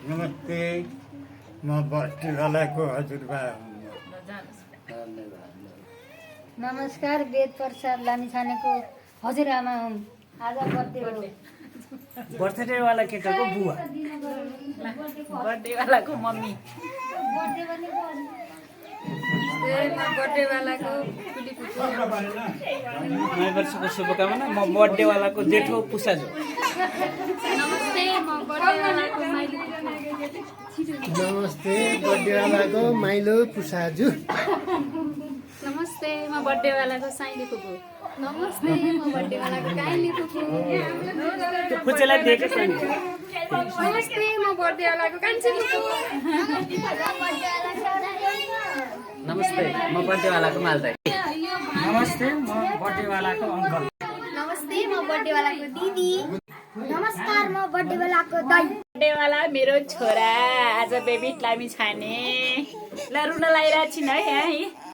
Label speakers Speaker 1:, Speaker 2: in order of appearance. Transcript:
Speaker 1: नमस्ते म बस्तीवालाको हजुरबा हुँ।
Speaker 2: नमस्कार वेद प्रसाद लामिछानेको हजुरआमा हुँ। आज बर्थडे हो।
Speaker 3: बर्थडे वाला केटाको बुवा,
Speaker 4: बर्थडे वालाको मम्मी, बर्थडे वालाको कुली कुचो,
Speaker 3: नयाँ वर्षको शुभकामना। म बर्थडे वालाको जेठो पुसाजु।
Speaker 4: नमस्ते म बर्थडे वालाको माइली,
Speaker 5: नमस्ते बर्थडे वालाको माइलो पुसाजु।
Speaker 4: नमस्ते म बर्थडे वालाको साइली फुपू, नमस्ते म बर्थडे वालाको काइली फुपू,
Speaker 3: त्यो पुचेलाई दिएको छ नि।
Speaker 4: नमस्ते म बर्थडे वालाको कान्छी फुपू,
Speaker 3: नमस्ते म बर्थडे वालाको मालदाई।
Speaker 6: नमस्ते म बर्थडे वालाको अङ्कल।
Speaker 2: नमस्ते म बर्थडे वालाको दिदी। नमस्कार म बर्थडे वालाको दाइ।
Speaker 4: बर्थडे वाला मेरो छोरा आज बेबी लामी छाने ल रुन लागिरहेको छिन् है यहाँ